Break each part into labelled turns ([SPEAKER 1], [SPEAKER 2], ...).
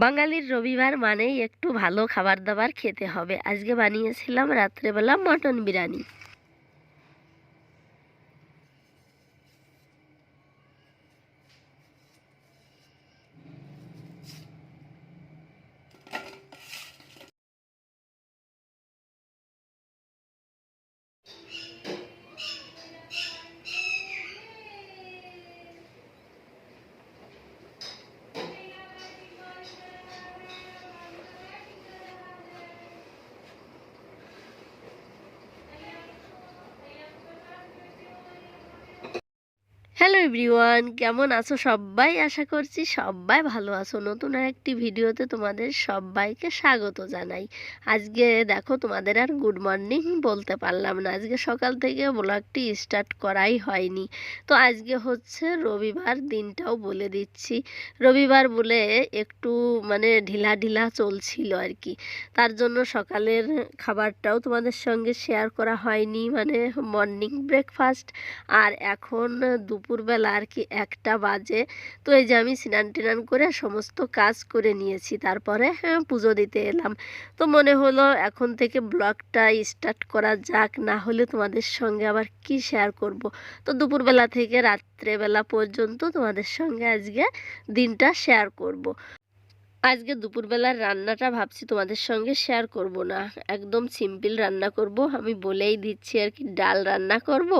[SPEAKER 1] বাঙালির রবিবার মানেই একটু ভালো খাবার দাবার খেতে হবে। আজকে বানিয়েছিলাম রাত্রেবেলা মটন বিরিয়ানি। হ্যালো এভরিওয়ান, কেমন আছো সবাই? আশা করছি সবাই ভালো আছো। নতুন আরেকটি ভিডিওতে তোমাদের সবাইকে স্বাগত জানাই। আজকে দেখো, তোমাদের আর গুড মর্নিং বলতে পারলাম না। আজকে সকাল থেকে ব্লগটি স্টার্ট করাই হয়নি। তো আজকে হচ্ছে রবিবার, দিনটাও বলে দিচ্ছি। রবিবার বলে একটু ঢিলা ঢিলা চলছিল আর কি। তার জন্য সকালের খাবারটাও তোমাদের সঙ্গে শেয়ার করা হয়নি, মর্নিং ব্রেকফাস্ট। আর এখন দুপুরবেলা আর কি 1টা বাজে। তো এই যে আমি স্নান টিনান করে সমস্ত কাজ করে নিয়েছি, তারপরে পুজো দিতে এলাম। তো মনে হলো এখন থেকে ব্লগটা স্টার্ট করা যাক, না হলে তোমাদের সঙ্গে আবার কি শেয়ার করব। তো দুপুরবেলা থেকে রাত্রেবেলা পর্যন্ত তোমাদের সঙ্গে আজকে দিনটা শেয়ার করব। আজকে দুপুরবেলার রান্নাটা ভাবছি তোমাদের সঙ্গে শেয়ার করব না, একদম সিম্পল রান্না করব। আমি বলেই দিচ্ছি আর কি, ডাল রান্না করব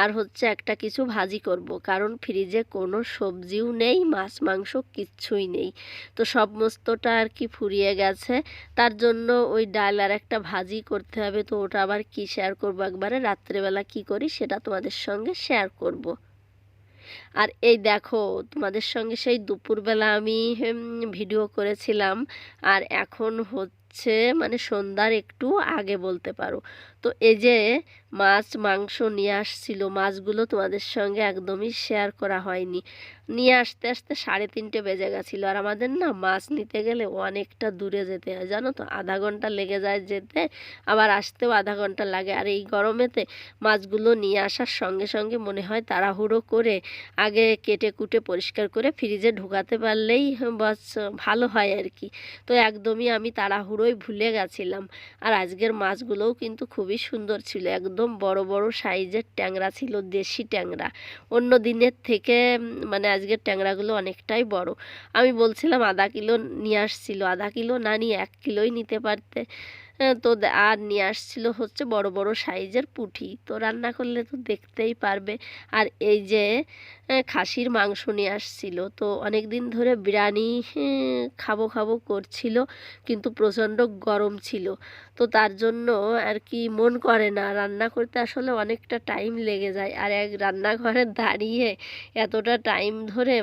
[SPEAKER 1] আর হচ্ছে একটা কিছু ভাজি করব, কারণ ফ্রিজে কোনো সবজিও নেই, মাছ মাংস কিচ্ছুই নেই। তো সমস্তটা আর কি ফুরিয়ে গেছে, তার জন্য ওই ডাল আর একটা ভাজি করতে হবে। তো ওটা আবার কি শেয়ার করব, একবারে রাত্রেবেলা কি করি সেটা তোমাদের সঙ্গে শেয়ার করব। আর এই দেখো, তোমাদের সঙ্গে সেই দুপুরবেলা আমি ভিডিও করেছিলাম, আর এখন হচ্ছে সন্ধ্যার একটু আগে বলতে পারো। তো এই যে মাছ মাংস নিয়ে আসছিল, মাছগুলো তোমাদের সঙ্গে একদমই শেয়ার করা হয়নি। নিয়ে আসতে আসতে 3:30 বেজে গেছিলো। আর আমাদের না মাছ নিতে গেলে অনেকটা দূরে যেতে হয়, জানো তো, আধা ঘন্টা লেগে যায় যেতে, আবার আসতেও আধা ঘন্টা লাগে। আর এই গরমেতে মাছগুলো নিয়ে আসার সঙ্গে সঙ্গে মনে হয় তাড়াহুড়ো করে আগে কেটে কুটে পরিষ্কার করে ফ্রিজে ঢোকাতে পারলেই বাস ভালো হয় আর কি। তো একদমই আমি তাড়াহুড়োই ভুলে গেছিলাম। আর আজকের মাছগুলোও কিন্তু খুবই সুন্দর ছিল, একদম বড় বড় সাইজের ট্যাংরা ছিল, দেশি ট্যাংরা। অন্য দিনের থেকে আজকের ট্যাংরাগুলো অনেকটাই বড়। আমি বলছিলাম আধা কিলো নিয়ে আসছিল, আধা কিলো না নিয়ে 1 কিলোই নিতে পারতে। তো আর নিয়ে আসছিল হচ্ছে বড় বড় সাইজের পুঁটি। তো রান্না করলে তো দেখতেই পারবে। আর এই যে খাসির মাংস নিয়ে আসছিল। তো অনেক দিন ধরে বিরিয়ানি খাবো খাবো করছিল, কিন্তু প্রচণ্ড গরম ছিল। তো তার জন্য আর কি মন করে না রান্না করতে, আসলে অনেকটা টাইম লেগে যায়। আর এক রান্নাঘরে দাঁড়িয়ে এতটা টাইম ধরে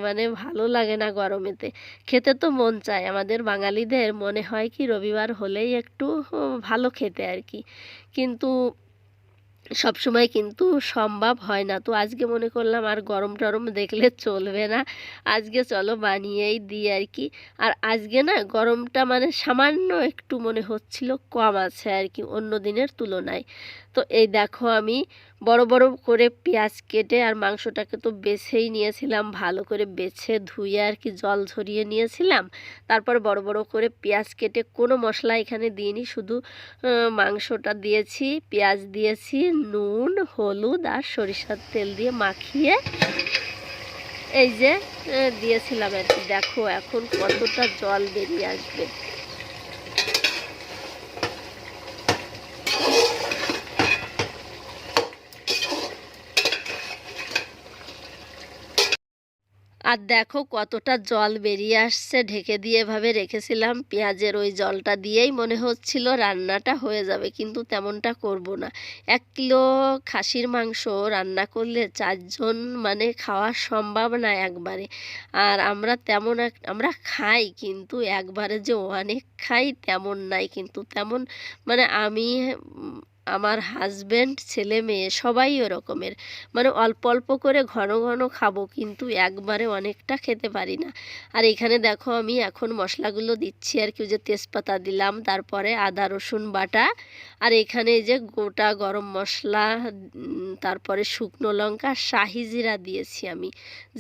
[SPEAKER 1] ভালো লাগে না গরমেতে। খেতে তো মন চায়, আমাদের বাঙালিদের মনে হয় কি রবিবার হলেই একটু ভালো খেতে আর কি, কিন্তু সব সময় কিন্তু সম্ভব হয় না। তো আজকে মনে করলাম আর গরম টরম দেখলে চলবে না, আজকে চলো বানিয়েই দিই আর কি। আর আজকে না গরমটা সামান্য একটু মনে হচ্ছিল কম আছে আর কি অন্য দিনের তুলনায়। তো এই দেখো, আমি বড় বড় করে পেঁয়াজ কেটে, আর মাংসটাকে তো বেছেই নিয়েছিলাম, ভালো করে বেছে ধুয়ে আর কি জল ঝরিয়ে নিয়েছিলাম। তারপর বড় বড় করে পেঁয়াজ কেটে, কোনো মশলা এখানে দিইনি, শুধু মাংসটা দিয়েছি, পেঁয়াজ দিয়েছি, নুন হলুদ আর সরিষার তেল দিয়ে মাখিয়ে এই যে দিয়েছিলাম আর কি। দেখো এখন কতটা জল বেরিয়ে আসবে। আর দেখো কতটা জল বেরিয়ে আসছে, ঢেকে দিয়ে এভাবে রেখেছিলাম। পেঁয়াজের ওই জলটা দিয়েই মনে হচ্ছিল রান্নাটা হয়ে যাবে, কিন্তু তেমনটা করব না। 1 কিলো খাসির মাংস রান্না করলে 4 জন খাওয়া সম্ভব না একবারে। আর আমরা খাই, কিন্তু একবারে যে অনেক খাই তেমন নাই, কিন্তু তেমন আমি আমার হাজবেন্ড, ছেলে মেয়ে সবাই ওরকমের। মানে অল্প অল্প করে ঘন ঘন খাবো, কিন্তু একবারে অনেকটা খেতে পারি না। আর এখানে দেখো আমি এখন মশলাগুলো দিচ্ছি আর কি। ওই যে তেজপাতা দিলাম, তারপরে আদা রসুন বাটা, আর এখানে এই যে গোটা গরম মশলা, তারপরে শুকনো লঙ্কা, শাহি জিরা দিয়েছি আমি।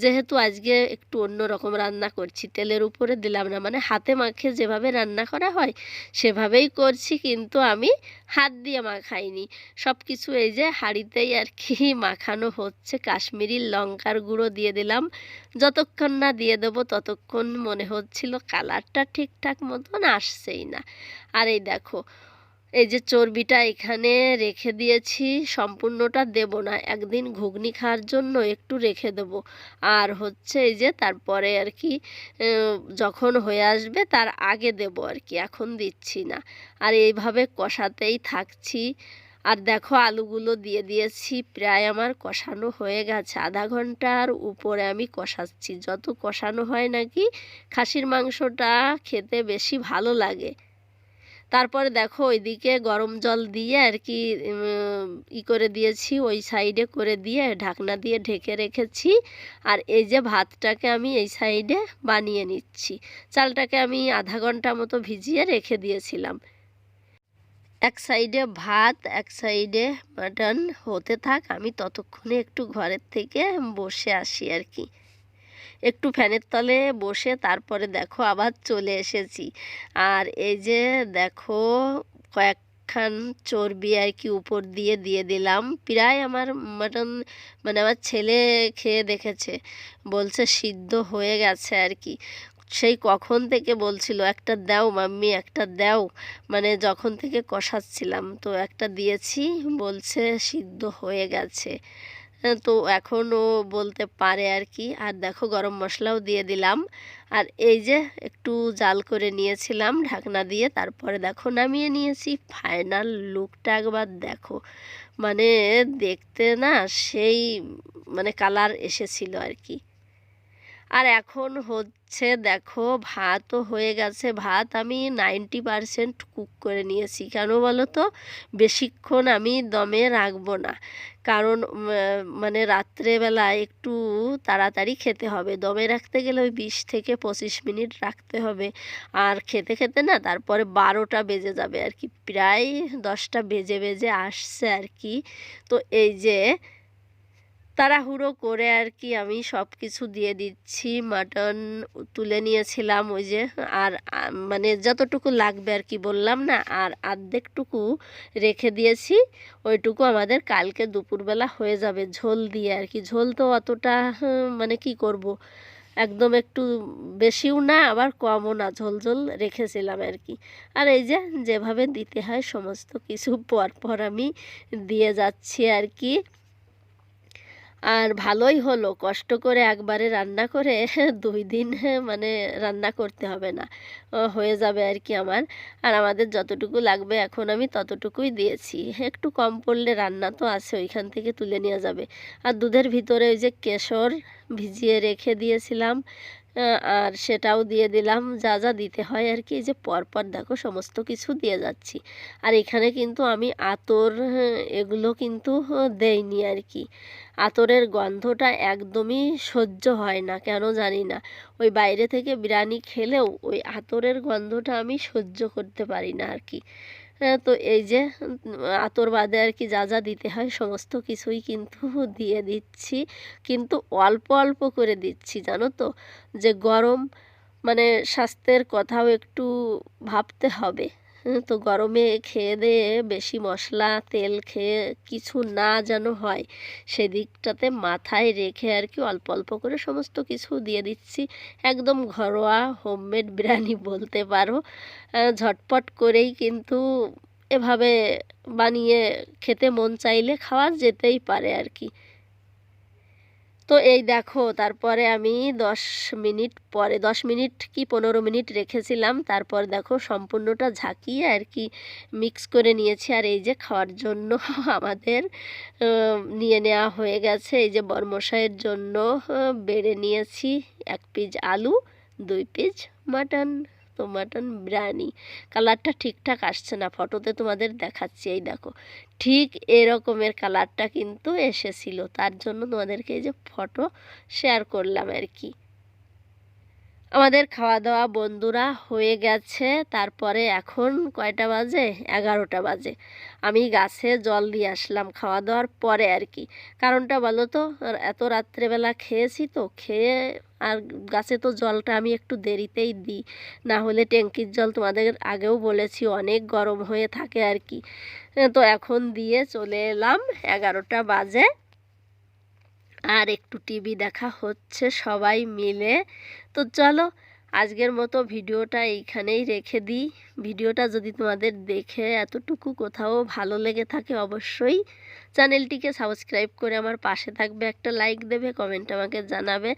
[SPEAKER 1] যেহেতু আজকে একটু অন্য রকম রান্না করছি, তেলের উপরে দিলাম না, মানে হাতে মাখে যেভাবে রান্না করা হয় সেভাবেই করছি, কিন্তু আমি হাত দিয়ে মাখাইনি। সব কিছু এই যে হাঁড়িতেই আর কি মাখানো হচ্ছে। কাশ্মীরি লঙ্কার গুঁড়ো দিয়ে দিলাম। যতক্ষণ না দিয়ে দেবো ততক্ষণ মনে হচ্ছিল কালারটা ঠিকঠাক মতন আসছেই না। আর এই দেখো, এই যে চর্বিটা এখানে রেখে দিয়েছি, সম্পূর্ণটা দেব না, একদিন ঘুগনি খাওয়ার জন্য একটু রেখে দেব। আর হচ্ছে এই যে তারপরে আর কি যখন হয়ে আসবে তার আগে দেব আর কি, এখন দিচ্ছি না। আর এইভাবে কষাতেই থাকছি। আর দেখো আলুগুলো দিয়ে দিয়েছি, প্রায় আমার কষানো হয়ে গেছে, আধা ঘন্টার উপরে আমি কষাচ্ছি। যত কষানো হয় নাকি খাসির মাংসটা খেতে বেশি ভালো লাগে। তারপরে দেখো ওইদিকে গরম জল দিয়ে আর কি করে দিয়েছি, ওই সাইডে করে দিয়ে ঢাকনা দিয়ে ঢেকে রেখেছি। আর এই যে ভাতটাকে আমি এই সাইডে বানিয়ে নিচ্ছি। চালটাকে আমি আধা ঘন্টা মতো ভিজিয়ে রেখে দিয়েছিলাম। এক সাইডে ভাত, এক সাইডে মাটন হতে থাক, আমি ততক্ষণে একটু ঘরের থেকে বসে আসি আর কি। একটু ফ্যানের তলে বসে তারপরে দেখো আবার চলে এসেছি। আর এই যে দেখো কয়েকখান চর্বি আর কি উপর দিয়ে দিয়ে দিলাম। প্রায় আমার মাটন, মানে আমার ছেলে খেয়ে দেখেছে, বলছে সিদ্ধ হয়ে গেছে আর কি। সেই কখন থেকে বলছিল একটা দাও মাম্মি, একটা দাও, মানে যখন থেকে কষাচ্ছিলাম তো একটা দিয়েছি, বলছে সিদ্ধ হয়ে গেছে। তো এখনও বলতে পারে আর কি। আর দেখো গরম মশলাও দিয়ে দিলাম। আর এই যে একটু জাল করে নিয়েছিলাম ঢাকনা দিয়ে, তারপরে দেখো নামিয়ে নিয়েছি। ফাইনাল লুকটা একবার দেখো, মানে দেখতে না সেই মানে কালার এসেছিল আর কি। আর এখন হচ্ছে দেখো ভাতও হয়ে গেছে। ভাত আমি 90% কুক করে নিয়েছি। কেন বলো তো, বেশিক্ষণ আমি দমে রাখবো না, কারণ মানে রাত্রেবেলায় একটু তাড়াতাড়ি খেতে হবে। দমে রাখতে গেলে ওই 20 থেকে 25 মিনিট রাখতে হবে। আর খেতে খেতে না তারপরে 12টা বেজে যাবে আর কি, প্রায় 10টা বেজে বেজে আসছে আর কি। তো এই যে তাড়াহুড়ো করে আর কি আমি সব কিছু দিয়ে দিচ্ছি। মাটন তুলে নিয়েছিলাম ওই যে, আর মানে যতটুকু লাগবে আর কি বললাম না, আর অর্ধেকটুকু রেখে দিয়েছি। ওইটুকু আমাদের কালকে দুপুরবেলা হয়ে যাবে ঝোল দিয়ে আর কি। ঝোল তো অতটা মানে কি করব, একদম একটু বেশিও না আবার কমও না, ঝোল ঝোল রেখেছিলাম আর কি। আর এই যে যেভাবে দিতে হয় সমস্ত কিছু পর পর আমি দিয়ে যাচ্ছি আর কি। আর ভালোই হলো, কষ্ট করে একবারে রান্না করে 2 দিন মানে রান্না করতে হবে না, হয়ে যাবে আর কি আমার। আর আমাদের যতটুকু লাগবে এখন আমি ততটুকুই দিয়েছি, একটু কম পড়লে রান্না তো আছে ওইখান থেকে তুলে নেওয়া যাবে। আর দুধের ভিতরে ওই যে কেশর ভিজিয়ে রেখে দিয়েছিলাম, আর সেটাও দিয়ে দিলাম, যা যা দিতে হয় আর কি। এই যে পরপর দেখো সমস্ত কিছু দিয়ে যাচ্ছি। আর এখানে কিন্তু আমি আতর এগুলো কিন্তু দেইনি আর কি। আতরের গন্ধটা একদমই সহ্য হয় না, কেন জানি না। ওই বাইরে থেকে বিরিয়ানি খেলেও ওই আতরের গন্ধটা আমি সহ্য করতে পারি না আর কি। তো এই যে আতর বাদে আর কি যা যা দিতে হয় সমস্ত কিছুই কিন্তু দিয়ে দিচ্ছি, কিন্তু অল্প অল্প করে দিচ্ছি, জানো তো, যে গরম, মানে স্বাস্থ্যের কথাও একটু ভাবতে হবে। তো গরমে খেয়ে দিয়ে বেশি মশলা তেল খেয়ে কিছু না যেন হয়, সেদিকটাতে মাথায় রেখে আর কি অল্প অল্প করে সমস্ত কিছু দিয়ে দিচ্ছি। একদম ঘরোয়া হোমমেড বিরিয়ানি বলতে পারো। ঝটপট করেই কিন্তু এভাবে বানিয়ে খেতে মন চাইলে খাওয়া যেতেই পারে আর কি। তো এই দেখো তারপরে আমি 10 মিনিট পরে, 10 মিনিট কি 15 মিনিট রেখেছিলাম, তারপর দেখো সম্পূর্ণটা ঝাঁকিয়ে আর কি মিক্স করে নিয়েছি। আর এই যে খাওয়ার জন্য আমাদের নিয়ে নেওয়া হয়ে গেছে। এই যে বরমশাইয়ের জন্য বেড়ে নিয়েছি 1 পিস আলু, 2 পিস মাটন। মস্ত মাটন বিরিয়ানি। কালারটা ঠিকঠাক আসছে না, ফটোতে তোমাদের দেখাচ্ছি, এই দেখো ঠিক এরকমের কালারটা কিন্তু এসেছিল, তার জন্য তোমাদেরকে এই যে ফটো শেয়ার করলাম আর কি। আমাদের খাওয়া দাওয়া বন্ধুরা হয়ে গেছে। তারপরে এখন কয়টা বাজে, 11টা বাজে। আমি গাছে জল দিয়ে আসলাম খাওয়া দাওয়ার পরে আর কি। কারণটা বলো তো, এত রাত্রেবেলা খেয়েছি তো, খেয়ে আর গাছে তো জলটা আমি একটু দেরিতেই দিই, না হলে ট্যাঙ্কির জল তোমাদের আগেও বলেছি অনেক গরম হয়ে থাকে আর কি। তো এখন দিয়ে চলে এলাম, 11টা বাজে। আর একটু টিভি দেখা হচ্ছে সবাই মিলে। তো চলো আজকের মতো ভিডিওটা এইখানেই রেখে দিই। ভিডিওটা যদি তোমাদের দেখে এতটুকু কোথাও ভালো লেগে থাকে, অবশ্যই চ্যানেলটিকে সাবস্ক্রাইব করে আমার পাশে থাকবে, একটা লাইক দেবে, কমেন্ট আমাকে জানাবে,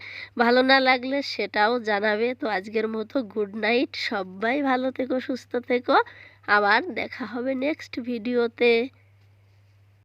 [SPEAKER 1] ভালো না লাগলে সেটাও জানাবে। তো আজকের মতো গুড নাইট, সবাই ভালো থেকো, সুস্থ থেকো, আবার দেখা হবে নেক্সট ভিডিওতে।